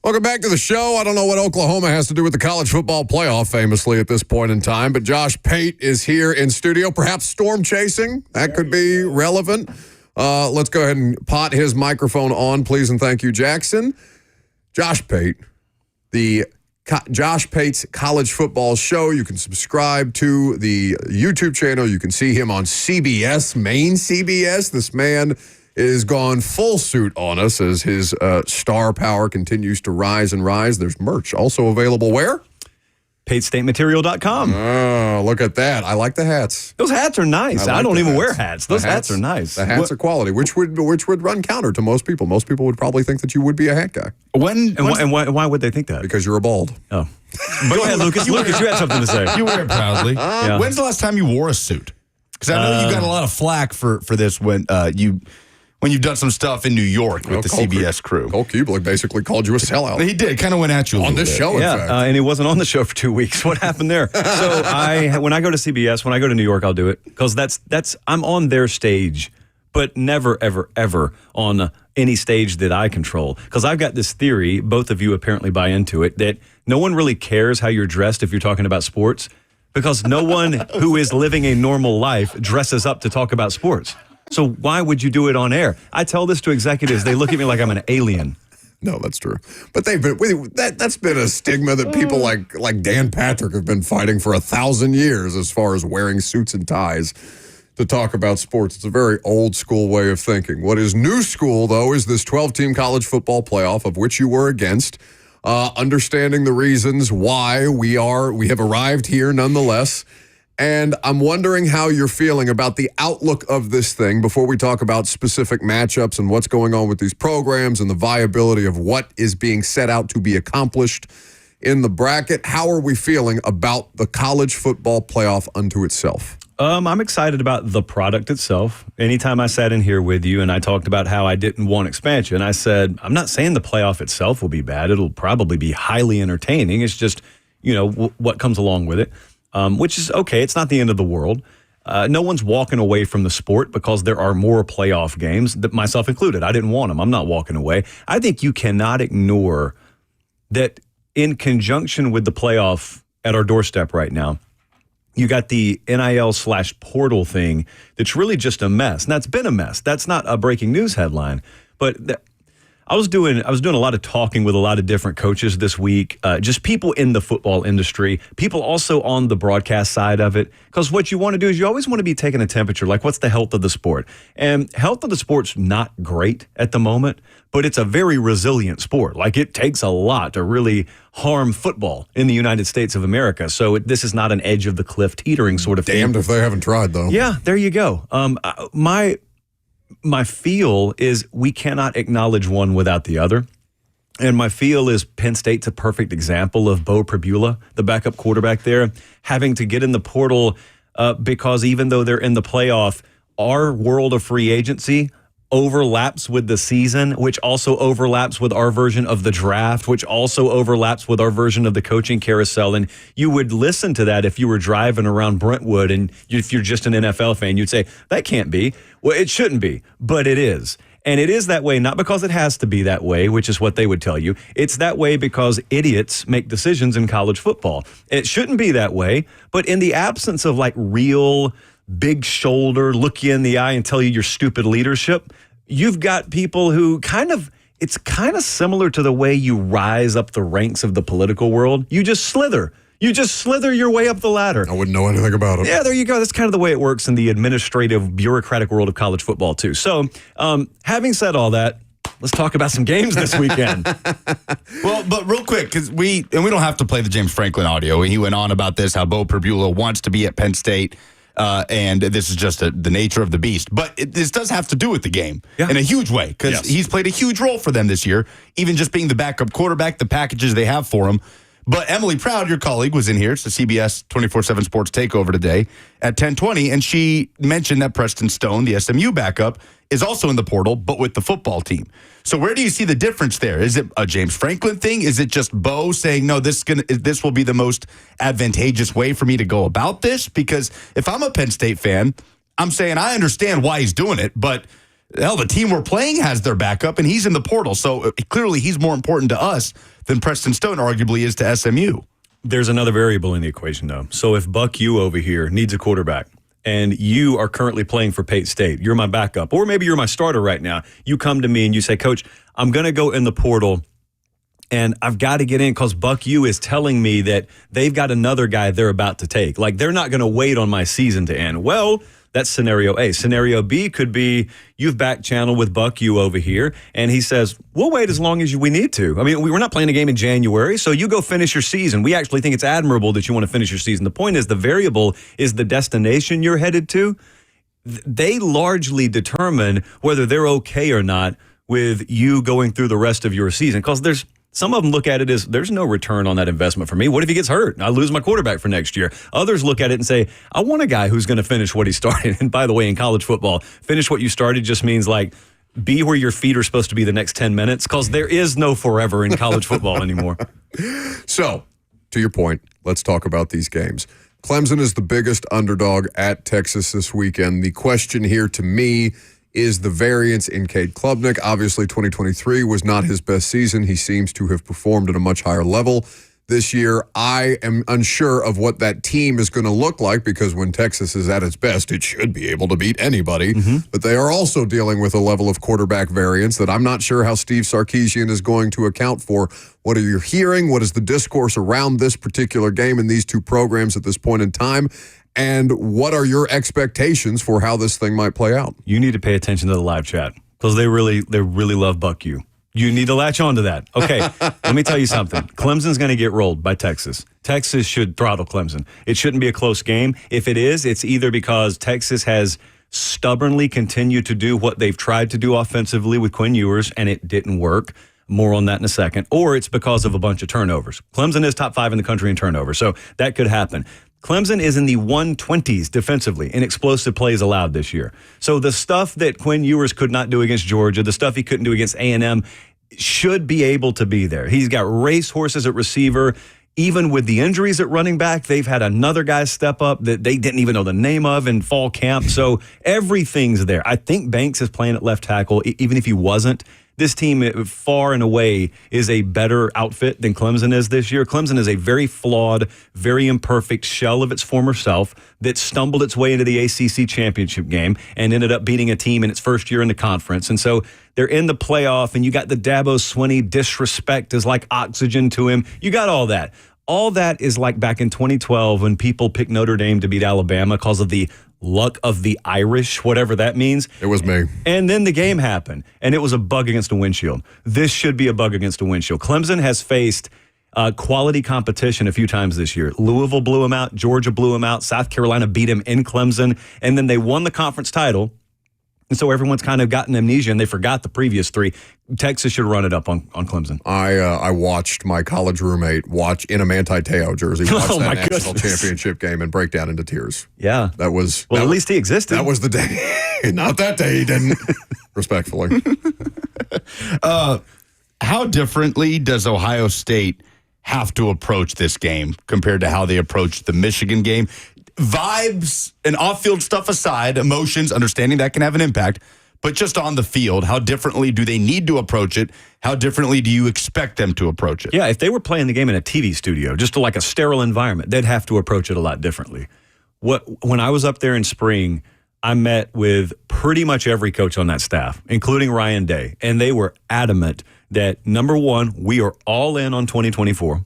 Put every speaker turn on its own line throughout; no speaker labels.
Welcome back to the show. I don't know what Oklahoma has to do with the college football playoff famously at this point in time, but Josh Pate is here in studio. Perhaps storm chasing. That could be relevant. Let's go ahead and pot his microphone on, please, and thank you, Jackson. Josh Pate, the Josh Pate's College Football Show. You can subscribe to the YouTube channel. You can see him on CBS, main CBS. This man is gone full suit on us as his star power continues to rise and rise. There's merch also available where?
PateStateMaterial.com.
Oh, look at that. I like the hats.
Those hats are nice. I don't even wear hats. Those hats are nice.
The hats are quality, which would run counter to most people. Most people would probably think that you would be a hat guy.
Why would they think that?
Because you're a bald.
Oh. Go ahead, Lucas. Lucas, you had something to say.
You wear it proudly.
Yeah.
When's the last time you wore a suit? Because I know you got a lot of flack for this when you've done some stuff in New York with the CBS crew.
Cole Kubelik basically called you a sellout.
He did. Kind of went at you
on this show, in fact.
And he wasn't on the show for 2 weeks. What happened there? So when I go to CBS, when I go to New York, I'll do it because I'm on their stage, but never, ever, ever on any stage that I control. Because I've got this theory, both of you apparently buy into it, that no one really cares how you're dressed if you're talking about sports, because no one who is living a normal life dresses up to talk about sports. So why would you do it on air? I tell this to executives. They look at me like I'm an alien.
No, that's true. But that's been a stigma that people like Dan Patrick have been fighting for 1,000 years as far as wearing suits and ties to talk about sports. It's a very old school way of thinking. What is new school, though, is this 12-team college football playoff, of which you were against, understanding the reasons why we have arrived here nonetheless. And I'm wondering how you're feeling about the outlook of this thing before we talk about specific matchups and what's going on with these programs and the viability of what is being set out to be accomplished in the bracket. How are we feeling about the college football playoff unto itself?
I'm excited about the product itself. Anytime I sat in here with you and I talked about how I didn't want expansion, I said, I'm not saying the playoff itself will be bad. It'll probably be highly entertaining. It's just, what comes along with it. Which is okay. It's not the end of the world. No one's walking away from the sport because there are more playoff games, myself included. I didn't want them. I'm not walking away. I think you cannot ignore that in conjunction with the playoff at our doorstep right now, you got the NIL/portal thing that's really just a mess. And that's been a mess. That's not a breaking news headline. But I was doing a lot of talking with a lot of different coaches this week, just people in the football industry, people also on the broadcast side of it. Because what you want to do is you always want to be taking a temperature, like what's the health of the sport? And health of the sport's not great at the moment, but it's a very resilient sport. Like it takes a lot to really harm football in the United States of America. So this is not an edge of the cliff teetering sort of thing.
Damned if they haven't tried, though.
Yeah, there you go. My feel is we cannot acknowledge one without the other. And my feel is Penn State's a perfect example of Bo Pribula, the backup quarterback there, having to get in the portal because even though they're in the playoff, our world of free agency overlaps with the season, which also overlaps with our version of the draft, which also overlaps with our version of the coaching carousel. And you would listen to that if you were driving around Brentwood and if you're just an NFL fan, you'd say, that can't be. Well, it shouldn't be, but it is. And it is that way, not because it has to be that way, which is what they would tell you. It's that way because idiots make decisions in college football. It shouldn't be that way, but in the absence of like real big shoulder, look you in the eye and tell you your stupid leadership, you've got people who it's kind of similar to the way you rise up the ranks of the political world. You just slither. You just slither your way up the ladder.
I wouldn't know anything about it.
Yeah, there you go. That's kind of the way it works in the administrative, bureaucratic world of college football, too. So, having said all that, let's talk about some games this weekend.
Well, but real quick, because we don't have to play the James Franklin audio. He went on about this, how Bo Pribula wants to be at Penn State. And this is just the nature of the beast. But this does have to do with the game in a huge way because he's played a huge role for them this year, even just being the backup quarterback, the packages they have for him. But Emily Proud, your colleague, was in here. It's the CBS 24/7 Sports Takeover today at 10:20, and she mentioned that Preston Stone, the SMU backup, is also in the portal, but with the football team. So where do you see the difference there? Is it a James Franklin thing? Is it just Bo saying, no, this will be the most advantageous way for me to go about this? Because if I'm a Penn State fan, I'm saying I understand why he's doing it, but Hell, the team we're playing has their backup, and he's in the portal. So clearly he's more important to us than Preston Stone arguably is to SMU.
There's another variable in the equation, though. So if Buck U over here needs a quarterback, and you are currently playing for Pate State, you're my backup, or maybe you're my starter right now, you come to me and you say, Coach, I'm going to go in the portal, and I've got to get in because Buck U is telling me that they've got another guy they're about to take. Like, they're not going to wait on my season to end. Well, that's scenario A. Scenario B could be you've back channeled with Buck U over here, and he says, we'll wait as long as we need to. I mean, we're not playing a game in January, so you go finish your season. We actually think it's admirable that you want to finish your season. The point is the variable is the destination you're headed to. They largely determine whether they're okay or not with you going through the rest of your season, because there's some of them look at it as there's no return on that investment for me. What if he gets hurt? I lose my quarterback for next year. Others look at it and say, I want a guy who's going to finish what he started. And by the way, in college football, finish what you started just means like be where your feet are supposed to be the next 10 minutes, because there is no forever in college football anymore.
So, to your point, let's talk about these games. Clemson is the biggest underdog at Texas this weekend. The question here to me is the variance in Cade Klubnik. Obviously, 2023 was not his best season. He seems to have performed at a much higher level this year. I am unsure of what that team is going to look like, because when Texas is at its best, it should be able to beat anybody. But they are also dealing with a level of quarterback variance that I'm not sure how Steve Sarkisian is going to account for. What are you hearing? What is the discourse around this particular game and these two programs at this point in time? And what are your expectations for how this thing might play out?
You need to pay attention to the live chat, because they really love Buck U. You need to latch on to that. Okay, let me tell you something. Clemson's going to get rolled by Texas. Texas should throttle Clemson. It shouldn't be a close game. If it is, it's either because Texas has stubbornly continued to do what they've tried to do offensively with Quinn Ewers, and it didn't work. More on that in a second. Or it's because of a bunch of turnovers. Clemson is top 5 in the country in turnovers, so that could happen. Clemson is in the 120s defensively in explosive plays allowed this year. So the stuff that Quinn Ewers could not do against Georgia, the stuff he couldn't do against A&M, should be able to be there. He's got race horses at receiver. Even with the injuries at running back, they've had another guy step up that they didn't even know the name of in fall camp. So everything's there. I think Banks is playing at left tackle, even if he wasn't. This team, far and away, is a better outfit than Clemson is this year. Clemson is a very flawed, very imperfect shell of its former self that stumbled its way into the ACC championship game and ended up beating a team in its first year in the conference. And so they're in the playoff, and you got the Dabo Swinney disrespect is like oxygen to him. You got all that. All that is like back in 2012 when people picked Notre Dame to beat Alabama because of the luck of the Irish, whatever that means.
It was me.
And then the game happened, and it was a bug against a windshield. This should be a bug against a windshield. Clemson has faced quality competition a few times this year. Louisville blew him out. Georgia blew him out. South Carolina beat him in Clemson. And then they won the conference title. And so everyone's kind of gotten amnesia, and they forgot the previous 3. Texas should run it up on Clemson.
I watched my college roommate watch in a Manti Te'o jersey watch that national championship game and break down into tears.
Yeah.
That was...
Well, at least he existed.
That was the day. Not that day he didn't. Respectfully.
How differently does Ohio State have to approach this game compared to how they approached the Michigan game? Vibes and off-field stuff aside, emotions, understanding that can have an impact, but just on the field, how differently do they need to approach it? How differently do you expect them to approach it?
Yeah, if they were playing the game in a TV studio, just like a sterile environment, they'd have to approach it a lot differently. When I was up there in spring, I met with pretty much every coach on that staff, including Ryan Day, and they were adamant that, number one, we are all in on 2024,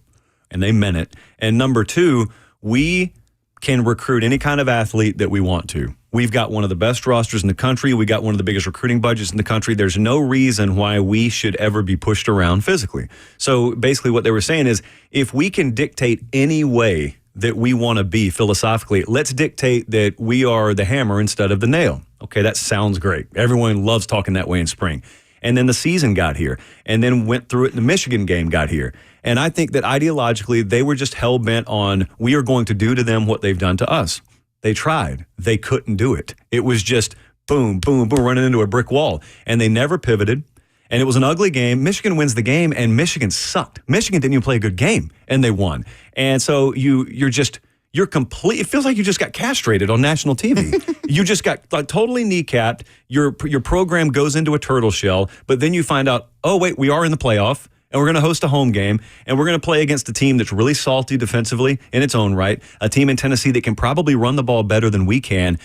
and they meant it. And number two, we can recruit any kind of athlete that we want to. We've got one of the best rosters in the country. We got one of the biggest recruiting budgets in the country. There's no reason why we should ever be pushed around physically. So basically what they were saying is, if we can dictate any way that we want to be philosophically, let's dictate that we are the hammer instead of the nail. Okay, that sounds great. Everyone loves talking that way in spring. And then the season got here, and then went through it. The Michigan game got here. And I think that ideologically, they were just hell-bent on, we are going to do to them what they've done to us. They tried. They couldn't do it. It was just boom, boom, boom, running into a brick wall. And they never pivoted. And it was an ugly game. Michigan wins the game, and Michigan sucked. Michigan didn't even play a good game, and they won. And so you're it feels like you just got castrated on national TV. You just got like totally kneecapped. Your program goes into a turtle shell, but then you find out, oh wait, we are in the playoff and we're going to host a home game and we're going to play against a team that's really salty defensively in its own right, a team in Tennessee that can probably run the ball better than we can.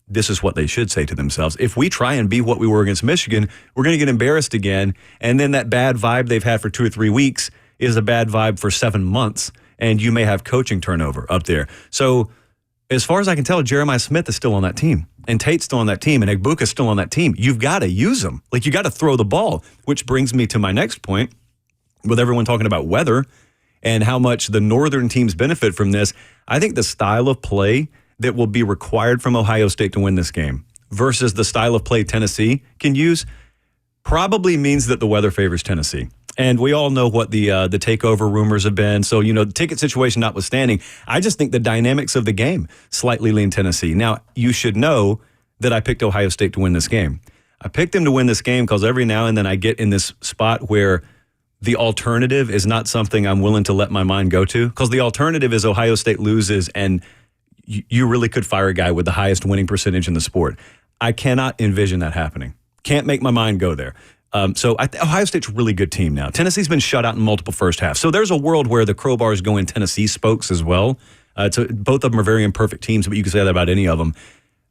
This is what they should say to themselves. If we try and be what we were against Michigan, we're going to get embarrassed again. And then that bad vibe they've had for 2 or 3 weeks is a bad vibe for 7 months. And you may have coaching turnover up there. So as far as I can tell, Jeremiah Smith is still on that team. And Tate's still on that team. And Egbuka's still on that team. You've got to use them. Like, you got to throw the ball. Which brings me to my next point. With everyone talking about weather and how much the northern teams benefit from this, I think the style of play that will be required from Ohio State to win this game versus the style of play Tennessee can use probably means that the weather favors Tennessee. And we all know what the takeover rumors have been. So, the ticket situation notwithstanding, I just think the dynamics of the game slightly lean Tennessee. Now, you should know that I picked Ohio State to win this game. I picked them to win this game because every now and then I get in this spot where the alternative is not something I'm willing to let my mind go to, because the alternative is Ohio State loses and you really could fire a guy with the highest winning percentage in the sport. I cannot envision that happening. Can't make my mind go there. So Ohio State's a really good team now. Tennessee's been shut out in multiple first halves. So there's a world where the crowbars go in Tennessee spokes as well. So both of them are very imperfect teams, but you can say that about any of them.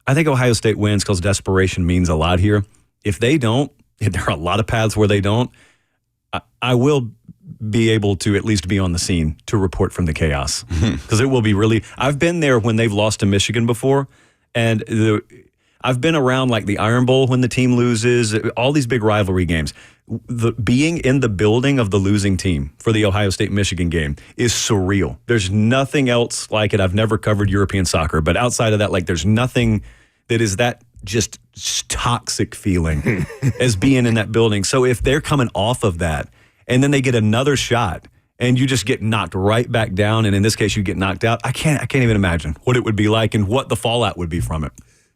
I think Ohio State wins because desperation means a lot here. If they don't, there are a lot of paths where they don't. I will be able to at least be on the scene to report from the chaos, because it will be really. I've been there when they've lost to Michigan before, and I've been around like the Iron Bowl when the team loses, all these big rivalry games. Being in the building of the losing team for the Ohio State-Michigan game is surreal. There's nothing else like it. I've never covered European soccer, but outside of that, like, there's nothing that is that just toxic feeling as being in that building. So if they're coming off of that and then they get another shot and you just get knocked right back down, and in this case you get knocked out, I can't even imagine what it would be like and what the fallout would be from it.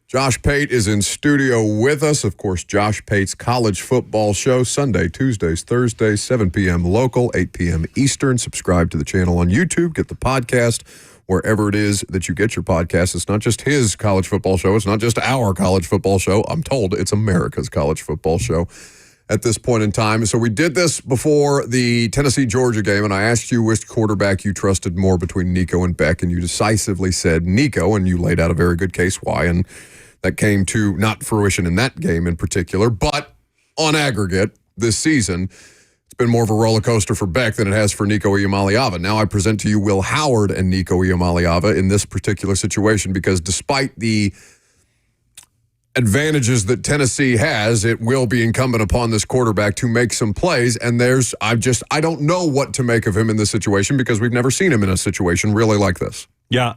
Josh Pate is in studio with us. Of course, Josh Pate's College Football Show, Sunday, Tuesdays, Thursdays, 7 p.m. local, 8 p.m. Eastern. Subscribe to the channel on YouTube. Get the podcast wherever it is that you get your podcast. It's not just his college football show. It's not just our college football show. I'm told it's America's college football show at this point in time. So we did this before the Tennessee-Georgia game, and I asked you which quarterback you trusted more between Nico and Beck, and you decisively said Nico, and you laid out a very good case why, and that came to not fruition in that game in particular, but on aggregate this season, it's been more of a roller coaster for Beck than it has for Nico Iamaleava. Now I present to you Will Howard and Nico Iamaleava in this particular situation, because despite the advantages that Tennessee has, it will be incumbent upon this quarterback to make some plays, and I don't know what to make of him in this situation because we've never seen him in a situation really like this.
Yeah.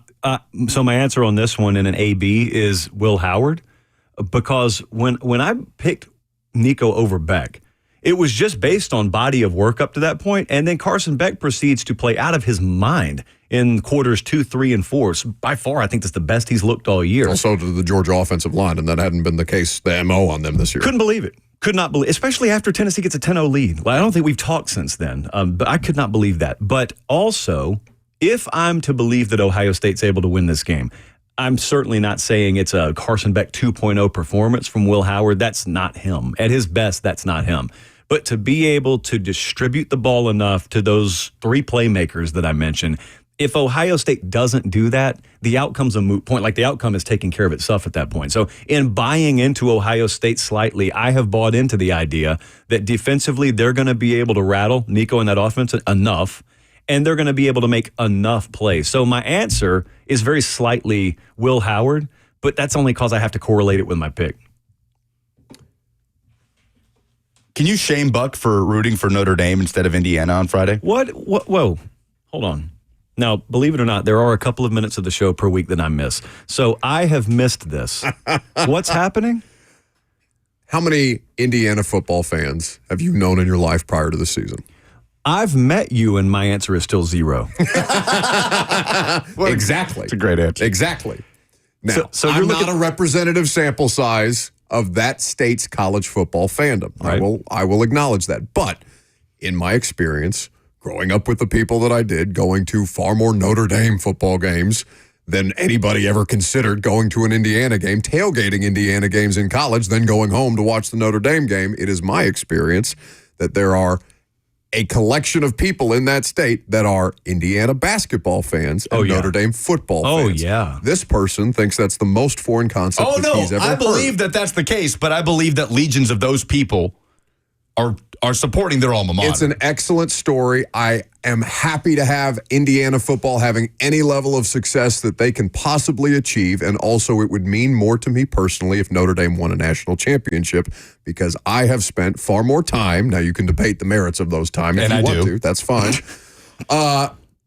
So my answer on this one in an AB is Will Howard, because when I picked Nico over Beck, it was just based on body of work up to that point, and then Carson Beck proceeds to play out of his mind in quarters 2, 3, and 4. So by far, I think that's the best he's looked all year.
Also to the Georgia offensive line, and that hadn't been the case, the MO on them this year.
Couldn't believe it. Could not believe, especially after Tennessee gets a 10-0 lead. Well, I don't think we've talked since then, but I could not believe that. But also, if I'm to believe that Ohio State's able to win this game, I'm certainly not saying it's a Carson Beck 2.0 performance from Will Howard. That's not him. At his best, that's not him. But to be able to distribute the ball enough to those 3 playmakers that I mentioned, if Ohio State doesn't do that, the outcome's a moot point. Like, the outcome is taking care of itself at that point. So in buying into Ohio State slightly, I have bought into the idea that defensively they're going to be able to rattle Nico in that offense enough, and they're going to be able to make enough plays. So my answer is very slightly Will Howard, but that's only because I have to correlate it with my pick.
Can you shame Buck for rooting for Notre Dame instead of Indiana on Friday?
What? Whoa. Hold on. Now, believe it or not, there are a couple of minutes of the show per week that I miss. So I have missed this. What's happening?
How many Indiana football fans have you known in your life prior to the season?
I've met you, and my answer is still 0.
Exactly.
It's a great answer.
Exactly. Now,
so
I'm not a representative sample size of that state's college football fandom.
Right.
I will acknowledge that. But in my experience, growing up with the people that I did, going to far more Notre Dame football games than anybody ever considered going to an Indiana game, tailgating Indiana games in college, then going home to watch the Notre Dame game. It is my experience that there are a collection of people in that state that are Indiana basketball fans and Notre Dame football fans.
Oh, yeah.
This person thinks that's the most foreign concept that he's ever heard.
I believe that that's the case, but I believe that legions of those people are supporting their alma mater.
It's an excellent story. I am happy to have Indiana football having any level of success that they can possibly achieve, and also it would mean more to me personally if Notre Dame won a national championship, because I have spent far more time. Now, you can debate the merits of those time if you want to. That's fine.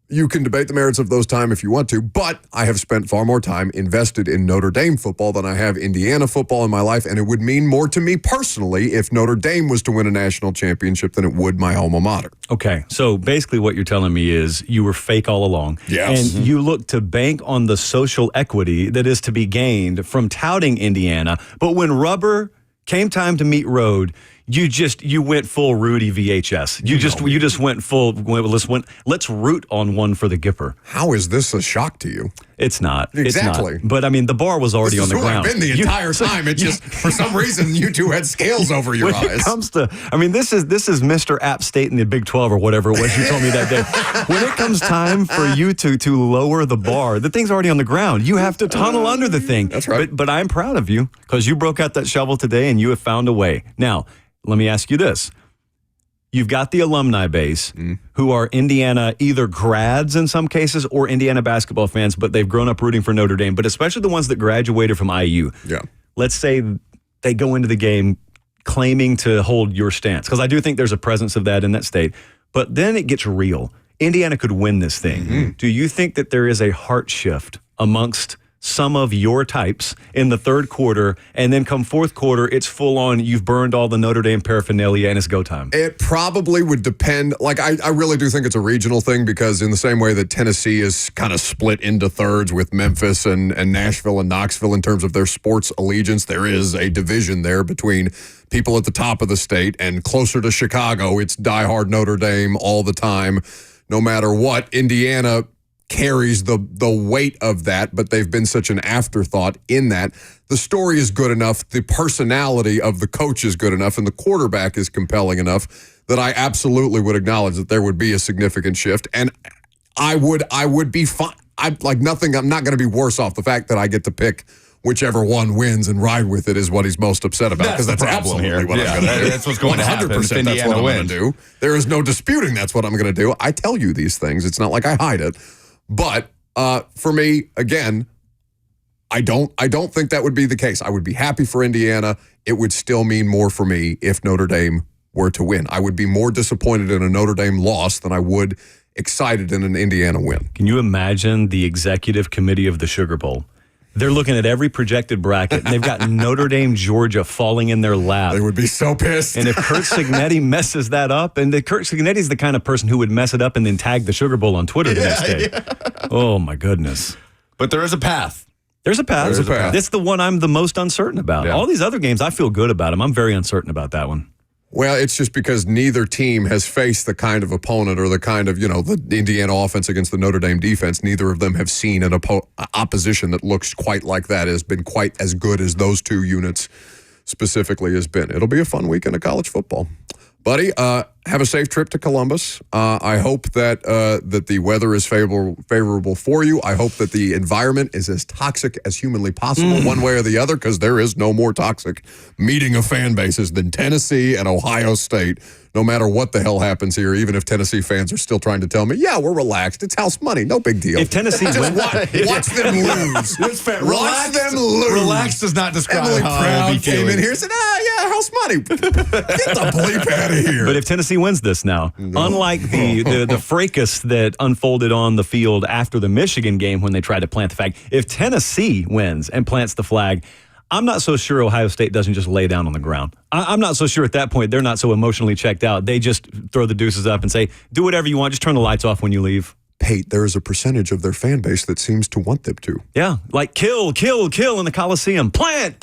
You can debate the merits of those time if you want to, but I have spent far more time invested in Notre Dame football than I have Indiana football in my life, and it would mean more to me personally if Notre Dame was to win a national championship than it would my alma mater.
Okay, so basically what you're telling me is you were fake all along.
Yes.
And you look to bank on the social equity that is to be gained from touting Indiana, but when rubber came time to meet road, you went full Rudy VHS. You just went full. Let's root on one for the Gipper.
How is this a shock to you?
It's not.
Exactly.
It's not. But I mean, the bar was already on the ground.
I've been the entire time. It just for some reason you two had scales over your eyes.
When it comes to, I mean, this is Mr. App State in the Big 12 or whatever it was you told me that day. When it comes time for you to lower the bar, the thing's already on the ground. You have to tunnel under the thing.
That's right.
But I'm proud of you because you broke out that shovel today and you have found a way. Now, let me ask you this. You've got the alumni base who are Indiana either grads in some cases or Indiana basketball fans, but they've grown up rooting for Notre Dame, but especially the ones that graduated from IU.
Yeah.
Let's say they go into the game claiming to hold your stance, because I do think there's a presence of that in that state. But then it gets real. Indiana could win this thing. Do you think that there is a heart shift amongst some of your types in the third quarter, and then come fourth quarter, it's full on, you've burned all the Notre Dame paraphernalia and it's go time?
It probably would depend. Like, I really do think it's a regional thing, because in the same way that Tennessee is kind of split into thirds with Memphis and Nashville and Knoxville in terms of their sports allegiance, there is a division there between people at the top of the state and closer to Chicago. It's diehard Notre Dame all the time, no matter what. Indiana carries the weight of that, but they've been such an afterthought in that. The story is good enough, the personality of the coach is good enough, and the quarterback is compelling enough that I absolutely would acknowledge that there would be a significant shift, and I would be fine. I'm not going to be worse off. The fact that I get to pick whichever one wins and ride with it is what he's most upset about, because that's absolutely
here.
what I'm going to do.
That's what's going to happen if
that's
Indiana
what I'm
wins.
going to do. There is no disputing that's what I'm going to do. I tell you these things. It's not like I hide it. But for me, again, I don't think that would be the case. I would be happy for Indiana. It would still mean more for me if Notre Dame were to win. I would be more disappointed in a Notre Dame loss than I would excited in an Indiana win.
Can you imagine the executive committee of the Sugar Bowl? They're looking at every projected bracket, and they've got Notre Dame, Georgia falling in their lap.
They would be so pissed.
And if Kurt Cignetti messes that up, and Kurt Cignetti's the kind of person who would mess it up and then tag the Sugar Bowl on Twitter the next day. Yeah. Oh, my goodness.
But there is a path.
There's a path. That's the one I'm the most uncertain about. Yeah. All these other games, I feel good about them. I'm very uncertain about that one.
Well, it's just because neither team has faced the kind of opponent or the kind of, the Indiana offense against the Notre Dame defense. Neither of them have seen an opposition that looks quite like that, has been quite as good as those two units specifically has been. It'll be a fun weekend of college football. Buddy, have a safe trip to Columbus. I hope that the weather is favorable for you. I hope that the environment is as toxic as humanly possible, one way or the other, because there is no more toxic meeting of fan bases than Tennessee and Ohio State. No matter what the hell happens here, even if Tennessee fans are still trying to tell me, yeah, we're relaxed. It's house money. No big deal.
If Tennessee wins,
watch them lose. Watch them lose.
Relaxed does not describe
Emily
how
Proud came in here and said, yeah, house money. Get the bleep out of here.
But if Tennessee wins this now, unlike the fracas that unfolded on the field after the Michigan game when they tried to plant the flag, if Tennessee wins and plants the flag, I'm not so sure Ohio State doesn't just lay down on the ground. I'm not so sure at that point they're not so emotionally checked out. They just throw the deuces up and say, do whatever you want, just turn the lights off when you leave.
Pate, there is a percentage of their fan base that seems to want them to.
Yeah, like kill in the Coliseum. Plant.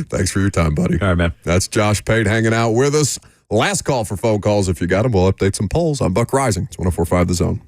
Thanks for your time, buddy.
All right, man.
That's Josh Pate hanging out with us. Last call for phone calls if you got them. We'll update some polls on Buck Reising. It's 104.5 The Zone.